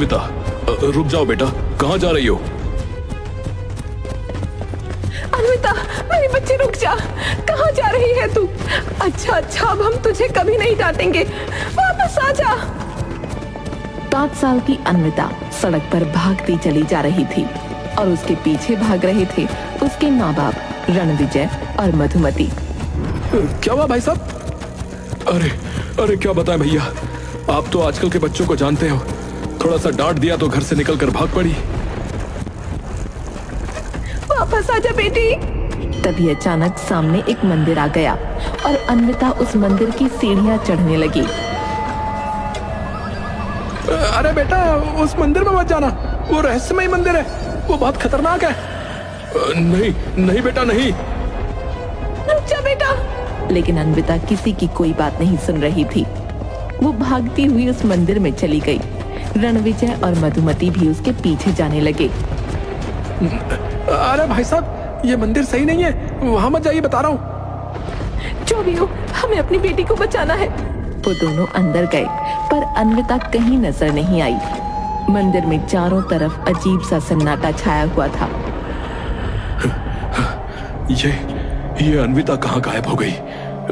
अन्विता, रुक जाओ बेटा, कहाँ जा रही हो? अन्विता, मेरी बच्ची रुक जा। कहाँ जा रही है तू? अच्छा, अब हम तुझे कभी नहीं डांटेंगे। वापस आ जा। 5 साल की अन्विता सड़क पर भागती चली जा रही थी और उसके पीछे भाग रहे थे उसके माँ बाप रणविजय और मधुमती। क्या हुआ भाई साहब? अरे क्या बताएं भैया, आप तो आजकल के बच्चों को जानते हो, थोड़ा सा डांट दिया तो घर से निकलकर भाग पड़ी। वापस आ जा बेटी। तभी अचानक सामने एक मंदिर आ गया और अन्विता उस मंदिर की सीढ़ियां चढ़ने लगी। अरे बेटा, उस मंदिर में मत जाना, वो रहस्यमय मंदिर है, वो बहुत खतरनाक है। नहीं बेटा, नहीं। रुक जा बेटा। लेकिन अन्विता किसी की कोई बात नहीं सुन रही थी। वो भागती हुई उस मंदिर में चली गई। रणविजय और मधुमती भी उसके पीछे जाने लगे। अरे भाई साहब, ये मंदिर सही नहीं है, वहां मत जाइए, बता रहा हूँ। जो भी हो, हमें अपनी बेटी को बचाना है। वो दोनों अंदर गए पर अन्विता कहीं नजर नहीं आई। मंदिर में चारों तरफ अजीब सा सन्नाटा छाया हुआ था। ये अन्विता कहाँ गायब हो गई?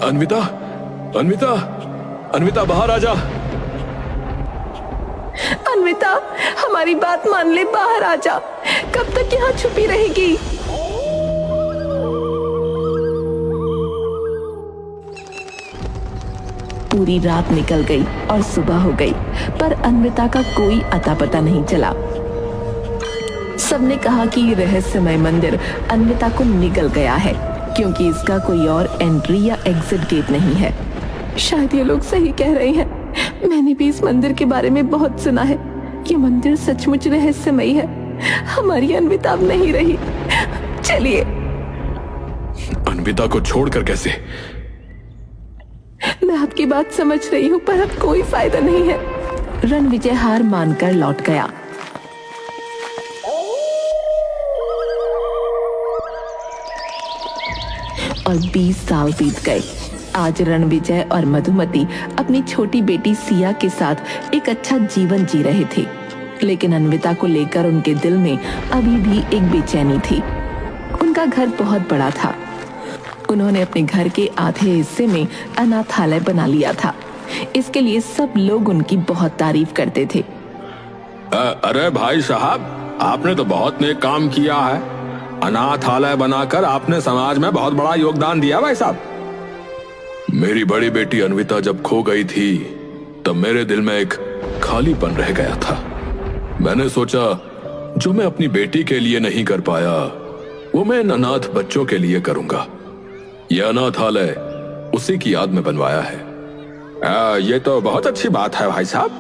अन्विता बाहर आ जा। अन्विता, हमारी बात मान ले, बाहर आ जा। कब तक यहाँ छुपी रहेगी? पूरी रात निकल गई और सुबह हो गई पर अन्विता का कोई अता पता नहीं चला। सबने कहा कि ये रहस्यमय मंदिर अन्विता को निगल गया है क्योंकि इसका कोई और एंट्री या एग्जिट गेट नहीं है। शायद ये लोग सही कह रहे हैं। मैंने भी इस मंदिर के बारे में बहुत सुना है। ये मंदिर सचमुच रहस्यमय है। हमारी अन्विता अब नहीं रही। चलिए। अन्विता को छोड़कर कैसे? मैं आपकी बात समझ रही हूँ पर अब कोई फायदा नहीं है। रणविजय हार मानकर लौट गया। और 20 साल बीत गए। आज रणविजय और मधुमती अपनी छोटी बेटी सिया के साथ एक अच्छा जीवन जी रहे थे, लेकिन अन्विता को लेकर उनके दिल में अभी भी एक बेचैनी थी। उनका घर बहुत बड़ा था। उन्होंने अपने घर के आधे हिस्से में अनाथालय बना लिया था। इसके लिए सब लोग उनकी बहुत तारीफ करते थे। अरे भाई साहब, आपने तो बहुत नेक काम किया है। अनाथालय बनाकर आपने समाज में बहुत बड़ा योगदान दिया भाई साहब। मेरी बड़ी बेटी अन्विता जब खो गई थी तब मेरे दिल में एक खालीपन रह गया था। मैंने सोचा जो मैं अपनी बेटी के लिए नहीं कर पाया वो मैं इन अनाथ बच्चों के लिए करूंगा। यह अनाथालय उसी की याद में बनवाया है। ये तो बहुत अच्छी बात है भाई साहब।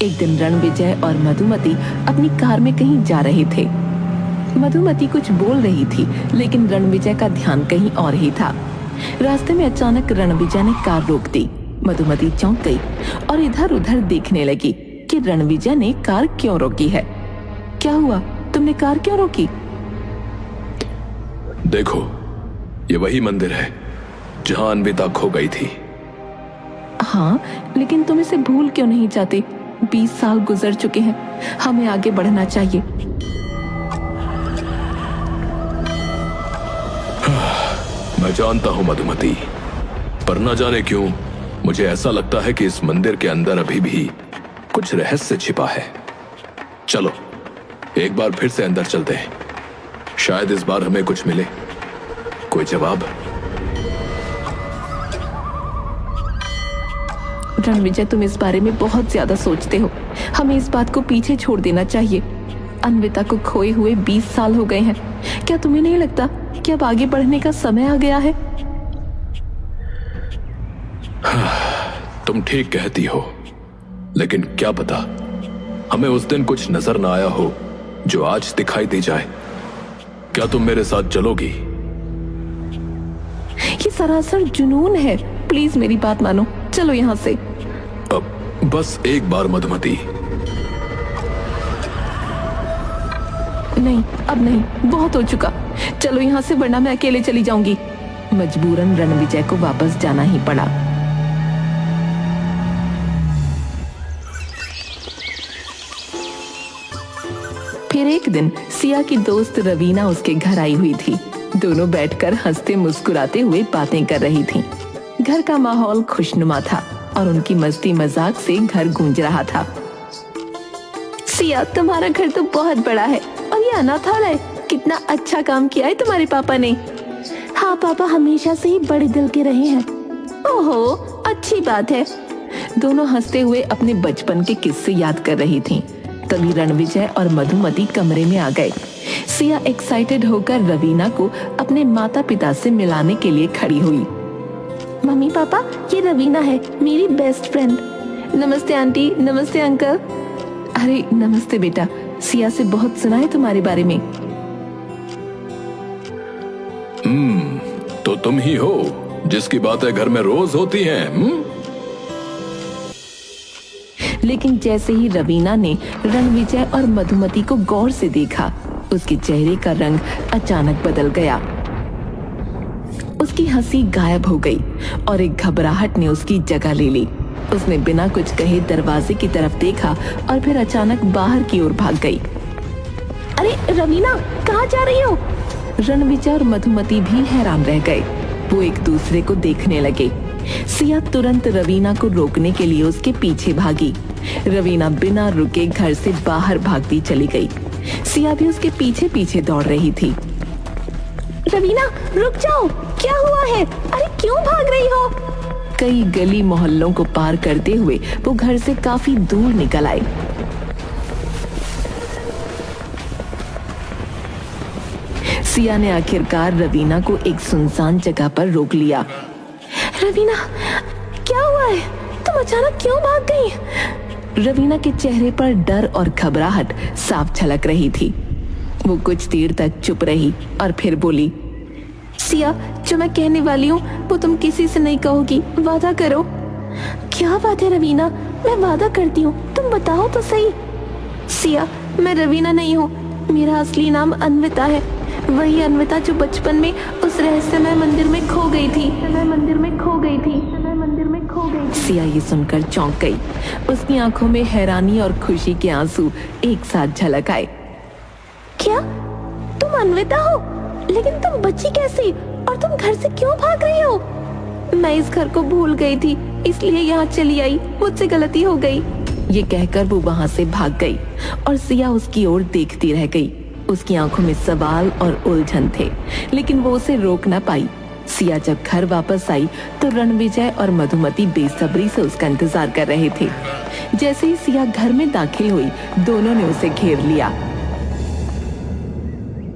एक दिन रणविजय और मधुमती अपनी कार में कहीं जा रहे थे। मधुमती कुछ बोल रही थी लेकिन रणविजय का ध्यान कहीं और ही था। रास्ते में अचानक रणविजय ने कार रोक दी। मधुमती चौंक गई और इधर उधर देखने लगी कि रणविजय ने कार क्यों रोकी है। क्या हुआ? तुमने कार क्यों रोकी? देखो, ये वही मंदिर है जहां अन्विता खो गई थी। हाँ, लेकिन तुम इसे भूल क्यों नहीं चाहते? 20 साल गुजर चुके हैं। हमें आगे बढ़ना चाहिए। मैं जानता हूं मधुमती, पर न जाने क्यों मुझे ऐसा लगता है कि इस मंदिर के अंदर अभी भी कुछ रहस्य छिपा है। चलो एक बार फिर से अंदर चलते हैं, शायद इस बार हमें कुछ मिले, कोई जवाब। रणविजय, तुम इस बारे में बहुत ज्यादा सोचते हो। हमें इस बात को पीछे छोड़ देना चाहिए। अन्विता को खोए हुए 20 साल हो गए हैं। क्या तुम्हें नहीं लगता कि अब आगे बढ़ने का समय आ गया है? तुम ठीक कहती हो, लेकिन क्या पता हमें उस दिन कुछ नजर ना आया हो जो आज दिखाई दे जाए। क्या तुम मेरे साथ चलोगी? ये सरासर जुनून है। प्लीज मेरी बात मानो, चलो यहाँ से। अब बस एक बार मधुमती। नहीं, अब नहीं, बहुत हो चुका। चलो यहाँ से, वरना मैं अकेले चली जाऊंगी। मजबूरन रणविजय को वापस जाना ही पड़ा। फिर एक दिन सिया की दोस्त रवीना उसके घर आई हुई थी। दोनों बैठकर हंसते मुस्कुराते हुए बातें कर रही थीं। घर का माहौल खुशनुमा था और उनकी मस्ती मजाक से घर गूंज रहा था। सिया, तुम्हारा घर तो बहुत बड़ा है और ये अनाथालय, कितना अच्छा काम किया है तुम्हारे पापा ने। हाँ, पापा हमेशा से ही बड़े दिल के रहे हैं। ओहो, अच्छी बात है। दोनों हंसते हुए अपने बचपन के किस्से याद कर रही थीं। तभी रणविजय और मधुमती कमरे में आ गए। सिया एक्साइटेड होकर रवीना को अपने माता पिता से मिलाने के लिए खड़ी हुई। मम्मी पापा, ये रवीना है, मेरी बेस्ट फ्रेंड। नमस्ते आंटी, नमस्ते अंकल। अरे नमस्ते बेटा, सिया से बहुत सुना है तुम्हारे बारे में। तो तुम ही हो जिसकी बातें घर में रोज होती हैं। लेकिन जैसे ही रवीना ने रणविजय और मधुमती को गौर से देखा, उसके चेहरे का रंग अचानक बदल गया। उसकी हंसी गायब हो गई और एक घबराहट ने उसकी जगह ले ली। उसने बिना कुछ कहे दरवाजे की तरफ देखा और फिर अचानक बाहर की ओर भाग गई। अरे रवीना, कहाँ जा रही हो? रणविजय और मधुमती भी हैरान रह गए। वो एक दूसरे को देखने लगे। सिया तुरंत रवीना को रोकने के लिए उसके पीछे भागी। रवीना बिना रुके घर से बाहर भागती चली गई। सिया भी उसके पीछे पीछे दौड़ रही थी। रवीना, रुक जाओ, क्या हुआ है? अरे क्यों भाग रही हो? कई गली मोहल्लों को पार करते हुए वो घर से काफी दूर निकल आई। सिया ने आखिरकार रवीना को एक सुनसान जगह पर रोक लिया। रवीना, क्या हुआ है? तुम अचानक क्यों भाग गई? रवीना के चेहरे पर डर और घबराहट साफ झलक रही थी। वो कुछ देर तक चुप रही और फिर बोली, सिया, जो मैं कहने वाली हूँ वो तुम किसी से नहीं कहोगी, वादा करो। क्या बात है रवीना, मैं वादा करती हूँ, तुम बताओ तो सही। सिया, मैं रवीना नहीं हूँ, मेरा असली नाम अन्विता है। वही अन्विता जो बचपन में उस रहस्यमय मंदिर में खो गई थी। सिया ये सुनकर चौंक गई। उसकी आंखों में हैरानी और खुशी के आंसू एक साथ झलक आए। क्या तुम अन्विता हो? लेकिन तुम बची कैसे और तुम घर से क्यों भाग रही हो? मैं इस घर को भूल गई थी, इसलिए यहाँ चली आई, मुझसे गलती हो गई। ये कहकर वो वहाँ से भाग गई और सिया उसकी ओर देखती रह गई। उसकी आंखों में सवाल और उलझन थे, लेकिन वो उसे रोक ना पाई। सिया जब घर वापस आई तो रणविजय और मधुमती बेसब्री से उसका इंतजार कर रहे थे। जैसे ही सिया घर में दाखिल हुई, दोनों ने उसे घेर लिया।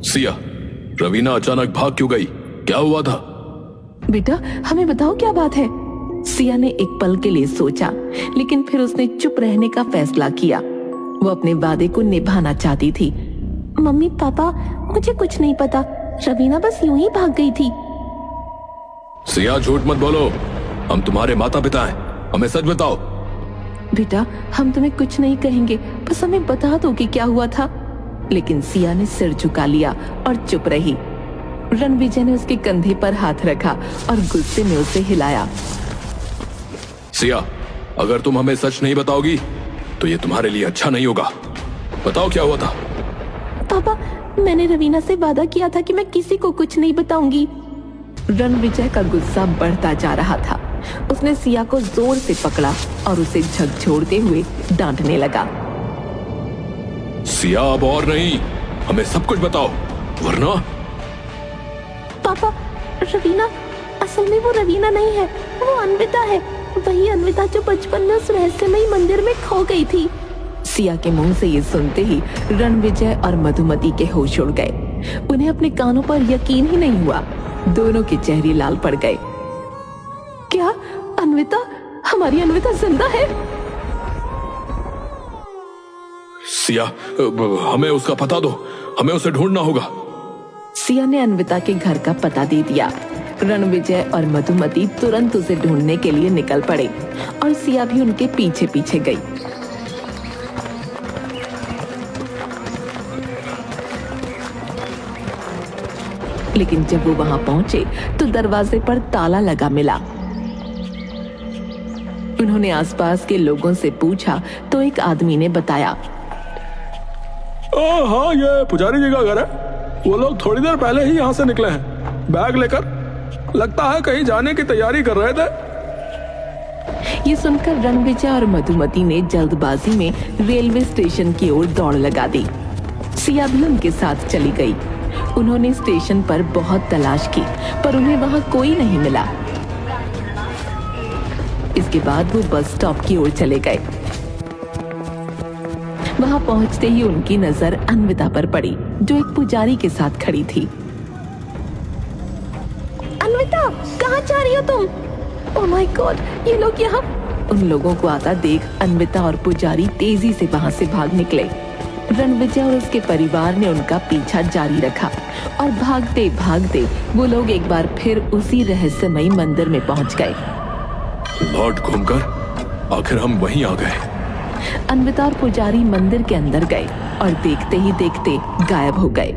सिया, रवीना अचानक भाग क्यों गई? क्या हुआ था? बेटा, हमें बताओ क्या बात है। सिया ने एक पल के लिए सोचा, लेकिन फिर उसने चुप रहने का फैसला किया। वो अपने वादे को निभाना चाहती थी। मम्मी पापा, मुझे कुछ नहीं पता, रवीना बस यूं ही भाग गई थी। सिया, झूठ मत बोलो, हम तुम्हारे माता पिता हैं, हमें सच बताओ। बेटा, हम तुम्हें कुछ नहीं कहेंगे, बस हमें बता दो कि क्या हुआ था। लेकिन सिया ने सिर झुका लिया और चुप रही। रणविजय ने उसके कंधे पर हाथ रखा और गुस्से में उसे हिलाया। सिया, अगर तुम हमें सच नहीं बताओगी तो ये तुम्हारे लिए अच्छा नहीं होगा। बताओ क्या हुआ था? पापा, मैंने रवीना से वादा किया था कि मैं किसी को कुछ नहीं बताऊंगी। रणविजय का गुस्सा बढ़ता जा रहा था। उसने सिया को जोर से पकड़ा और उसे झकझोरते हुए डांटने लगा। सिया, अब और नहीं, हमें सब कुछ बताओ, वरना। पापा, रवीना, असल में वो रवीना नहीं है, वो अन्विता है। वही अन्विता जो बचपन में उस रहस्यमयी मंदिर में खो गई थी। सिया के मुंह से ये सुनते ही रणविजय और मधुमती के होश उड़ गए। उन्हें अपने कानों पर यकीन ही नहीं हुआ। दोनों के चेहरे लाल पड़ गए। क्या अन्विता, हमारी अन्विता जिंदा है? सिया, हमें उसका पता दो, हमें उसे ढूंढना होगा। सिया ने अन्विता के घर का पता दे दिया। रणविजय और मधुमती तुरंत उसे ढूंढने के लिए निकल पड़े और सिया भी उनके पीछे पीछे गई। लेकिन जब वो वहां पहुंचे तो दरवाजे पर ताला लगा मिला। उन्होंने आसपास के लोगों से पूछा तो एक आदमी ने बताया, हाँ, ये पुजारी जी का घर है। वो लोग थोड़ी देर पहले ही यहाँ से निकले हैं, बैग लेकर। लगता है कहीं जाने की तैयारी कर रहे थे। ये सुनकर रणविजय और मधुमती ने जल्दबाजी में रेलवे स्टेशन की ओर दौड़ लगा दी। सिया भी उनके साथ चली गई। उन्होंने स्टेशन पर बहुत तलाश की, पर उन्हें वहां कोई नहीं मिला। इसके बाद वो बस स्टॉप की ओर चले गए। वहां पहुंचते ही उनकी नजर अन्विता पर पड़ी, जो एक पुजारी के साथ खड़ी थी। अन्विता, कहाँ जा रही हो तुम? ओह माय गॉड, ये लोग यहाँ। उन लोगों को आता देख अन्विता और पुजारी तेजी से वहां से भाग निकले। रणविजय और उसके परिवार ने उनका पीछा जारी रखा और भागते भागते वो लोग एक बार फिर उसी रहस्यमयी मंदिर में पहुंच गए। लौट घूमकर आखिर हम वहीं आ गए। अन्विता और पुजारी मंदिर के अंदर गए और देखते ही देखते गायब हो गए।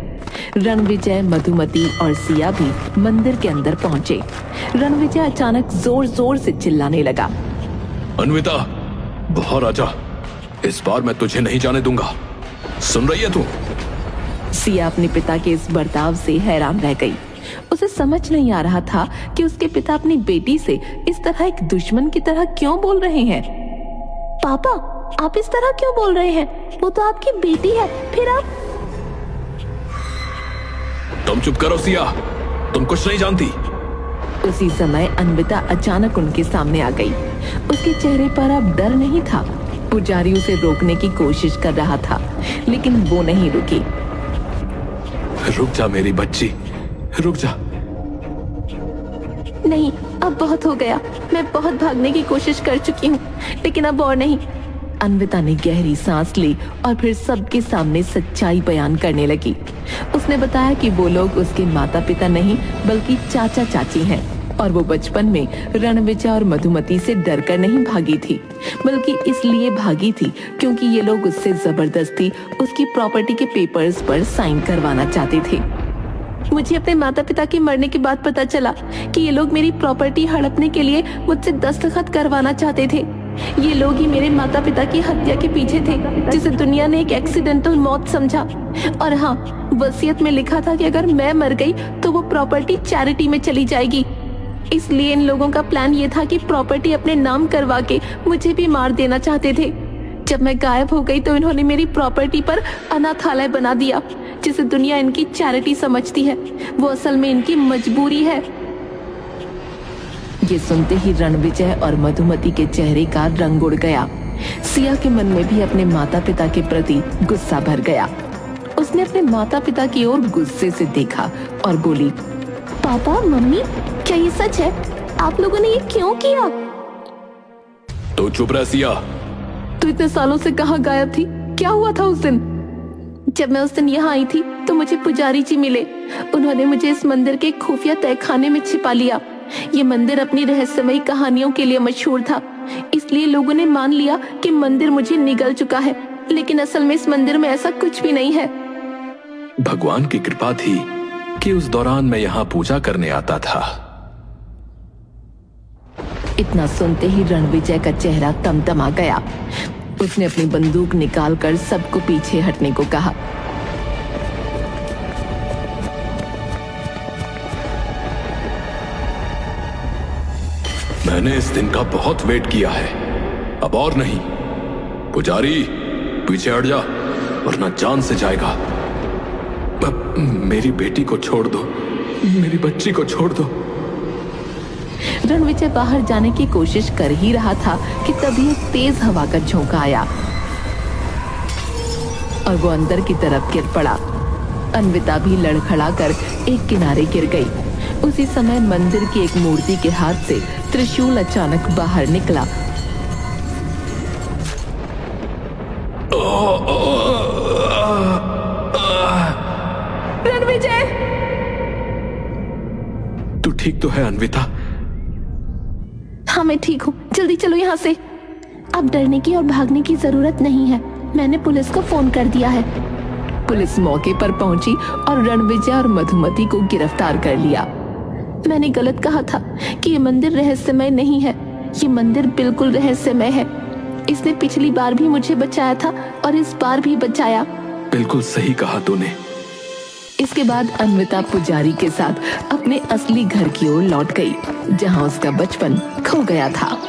रणविजय, मधुमती और सिया भी मंदिर के अंदर पहुंचे। रणविजय अचानक जोर जोर से चिल्लाने लगा, अन्विता, बाहर आजा। इस बार मैं तुझे नहीं जाने दूंगा। सुन रही है तू? सिया अपने पिता के इस बर्ताव से हैरान रह गई। उसे समझ नहीं आ रहा था कि उसके पिता अपनी बेटी से इस तरह एक दुश्मन की तरह क्यों बोल रहे हैं। पापा, आप इस तरह क्यों बोल रहे हैं? वो तो आपकी बेटी है, फिर आप? तुम चुप करो सिया, तुम कुछ नहीं जानती। उसी समय अन्विता अचानक उनके सामने आ गई। उसके चेहरे पर अब डर नहीं था। पुजारी उसे रोकने की कोशिश कर रहा था, लेकिन वो नहीं रुकी। रुक जा मेरी बच्ची, रुक जा। नहीं, अब बहुत हो गया। मैं बहुत भागने की कोशिश कर चुकी हूँ, लेकिन अब और नहीं। अन्विता ने गहरी सांस ली और फिर सबके सामने सच्चाई बयान करने लगी। उसने बताया कि वो लोग उसके माता पिता नहीं बल्कि चाचा चाची हैं और वो बचपन में रणविजय और मधुमती से डरकर नहीं भागी थी, बल्कि इसलिए भागी थी क्योंकि ये लोग उससे जबरदस्ती उसकी प्रॉपर्टी के पेपर्स पर साइन करवाना चाहते थे। मुझे अपने माता पिता के मरने के बाद पता चला कि ये लोग मेरी प्रॉपर्टी हड़पने के लिए मुझसे दस्तखत करवाना चाहते थे। ये लोग ही मेरे माता पिता की हत्या के पीछे थे, जिसे दुनिया ने एक एक्सीडेंटल मौत समझा। और हाँ, वसीयत में लिखा था कि अगर मैं मर गई तो वो प्रॉपर्टी चैरिटी में चली जाएगी। इसलिए इन लोगों का प्लान ये था कि प्रॉपर्टी अपने नाम करवा के मुझे भी मार देना चाहते थे। जब मैं गायब हो गई तो इन्होंने मेरी प्रॉपर्टी पर अनाथालय बना दिया, जिसे दुनिया इनकी चैरिटी समझती है। वो असल में इनकी मजबूरी है। ये सुनते ही रणविजय और मधुमती के चेहरे का रंग उड़ गया। सिया के मन में भी अपने माता पिता के प्रति गुस्सा भर गया। उसने अपने माता पिता की ओर गुस्से से देखा और बोली, पापा, मम्मी, क्या ये सच है? आप लोगों ने ये क्यों किया? तो चुप रह सिया। तू इतने सालों से कहाँ गायब थी? क्या हुआ था उस दिन? जब मैं उस दिन यहाँ आई थी तो मुझे पुजारी जी मिले। उन्होंने मुझे इस मंदिर के खुफिया तहखाने में छिपा लिया। ये मंदिर अपनी रहस्यमयी कहानियों के लिए मशहूर था, इसलिए लोगों ने मान लिया कि मंदिर मुझे निगल चुका है, लेकिन असल में इस मंदिर में ऐसा कुछ भी नहीं है। भगवान की कृपा थी कि उस दौरान मैं यहाँ पूजा करने आता था। इतना सुनते ही रणविजय का चेहरा तमतमा गया। उसने अपनी बंदूक निकालकर सबको पीछे हटने को कहा। मैंने इस दिन का बहुत वेट किया है, अब और नहीं। पुजारी, पीछे हट जा वरना जान से जाएगा। मेरी बेटी को छोड़ दो, मेरी बच्ची को छोड़ दो। रणविजय बाहर जाने की कोशिश कर ही रहा था कि तभी एक तेज हवा का झोंका आया और वो अंदर की तरफ गिर पड़ा। अन्विता भी लड़खड़ाकर एक किनारे गिर गई। उसी समय मंदिर की एक मूर्ति के हाथ से त्रिशूल अचानक बाहर निकला। रणविजय! तू ठीक तो है अन्विता? हाँ, मैं ठीक हूँ। जल्दी चलो यहाँ से। अब डरने की और भागने की जरूरत नहीं है। मैंने पुलिस को फोन कर दिया है। पुलिस मौके पर पहुंची और रणविजय और मधुमती को गिरफ्तार कर लिया। मैंने गलत कहा था कि ये मंदिर रहस्यमय नहीं है। ये मंदिर बिल्कुल रहस्यमय है। इसने पिछली बार भी मुझे बचाया था और इस बार भी बचाया। बिल्कुल सही कहा तूने। इसके बाद अन्विता पुजारी के साथ अपने असली घर की ओर लौट गई, जहां उसका बचपन खो गया था।